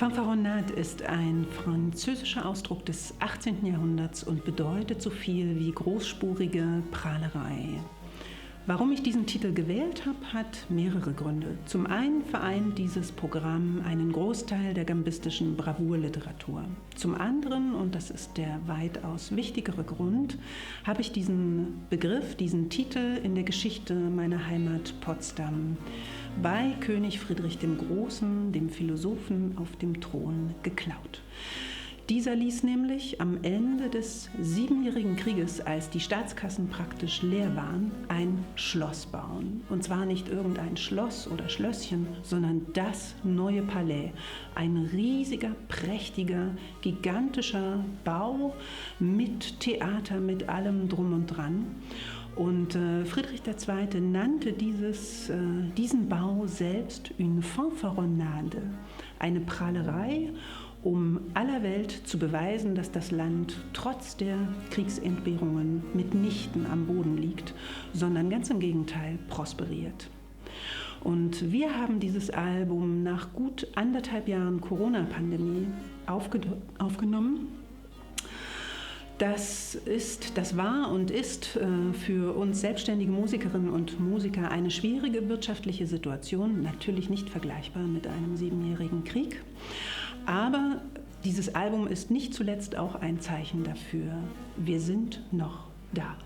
Fanfaronnade ist ein französischer Ausdruck des 18. Jahrhunderts und bedeutet so viel wie großspurige Prahlerei. Warum ich diesen Titel gewählt habe, hat mehrere Gründe. Zum einen vereint dieses Programm einen Großteil der gambistischen Bravourliteratur. Zum anderen, und das ist der weitaus wichtigere Grund, habe ich diesen Begriff, diesen Titel in der Geschichte meiner Heimat Potsdam bei König Friedrich dem Großen, dem Philosophen, auf dem Thron geklaut. Dieser ließ nämlich am Ende des Siebenjährigen Krieges, als die Staatskassen praktisch leer waren, ein Schloss bauen. Und zwar nicht irgendein Schloss oder Schlösschen, sondern das neue Palais. Ein riesiger, prächtiger, gigantischer Bau mit Theater, mit allem drum und dran. Und Friedrich II. Nannte diesen Bau selbst une fanfaronnade, eine Prahlerei, um aller Welt zu beweisen, dass das Land trotz der Kriegsentbehrungen mitnichten am Boden liegt, sondern ganz im Gegenteil prosperiert. Und wir haben dieses Album nach gut 1,5 Jahren Corona-Pandemie aufgenommen. Das war und ist für uns selbstständige Musikerinnen und Musiker eine schwierige wirtschaftliche Situation, natürlich nicht vergleichbar mit einem 7-jährigen Krieg. Aber dieses Album ist nicht zuletzt auch ein Zeichen dafür, wir sind noch da.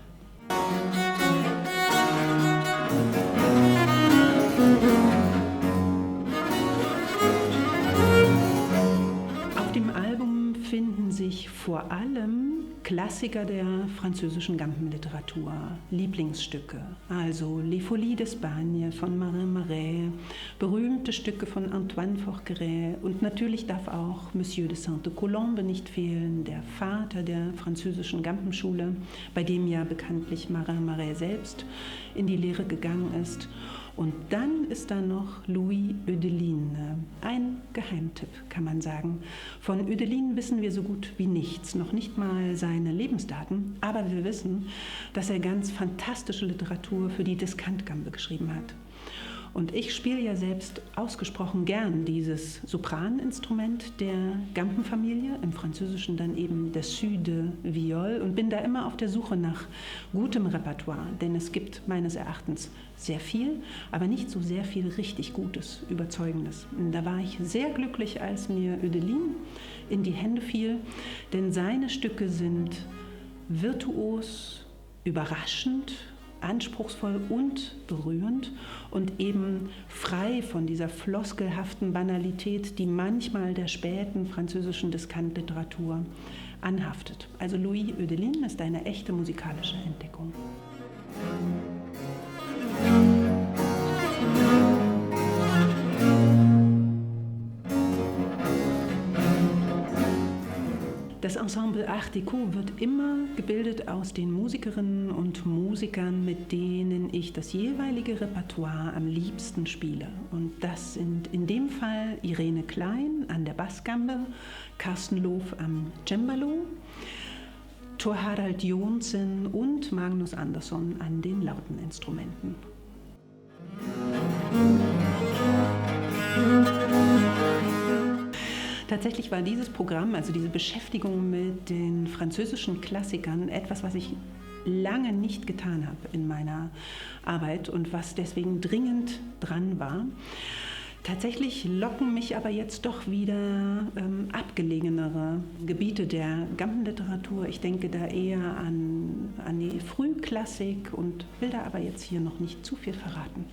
Auf dem Album finden sich vor allem Klassiker der französischen Gampenliteratur, Lieblingsstücke, also Les Folies d'Espagne von Marin Marais, berühmte Stücke von Antoine Forqueray und natürlich darf auch Monsieur de Sainte-Colombe nicht fehlen, der Vater der französischen Gampenschule, bei dem ja bekanntlich Marin Marais selbst in die Lehre gegangen ist. Und dann ist da noch Louis Hölderlin, ein Geheimtipp, kann man sagen. Von Hölderlin wissen wir so gut wie nichts, noch nicht mal seine Lebensdaten, aber wir wissen, dass er ganz fantastische Literatur für die Diskantgambe geschrieben hat. Und ich spiele ja selbst ausgesprochen gern dieses Sopraninstrument der Gampenfamilie, im Französischen dann eben dessus de viol, und bin da immer auf der Suche nach gutem Repertoire, denn es gibt meines Erachtens sehr viel, aber nicht so sehr viel richtig Gutes, Überzeugendes. Und da war ich sehr glücklich, als mir Hölderlin in die Hände fiel, denn seine Stücke sind virtuos, überraschend, anspruchsvoll und berührend und eben frei von dieser floskelhaften Banalität, die manchmal der späten französischen Diskantliteratur anhaftet. Also Louis Hölderlin ist eine echte musikalische Entdeckung. Das Ensemble Art Déco wird immer gebildet aus den Musikerinnen und Musikern, mit denen ich das jeweilige Repertoire am liebsten spiele. Und das sind in dem Fall Irene Klein an der Bassgambe, Carsten Loof am Cembalo, Thor Harald Johnsen und Magnus Andersson an den lauten Instrumenten. Tatsächlich war dieses Programm, also diese Beschäftigung mit den französischen Klassikern, etwas, was ich lange nicht getan habe in meiner Arbeit und was deswegen dringend dran war. Tatsächlich locken mich aber jetzt doch wieder abgelegenere Gebiete der Gampenliteratur. Ich denke da eher an die Frühklassik und will da aber jetzt hier noch nicht zu viel verraten.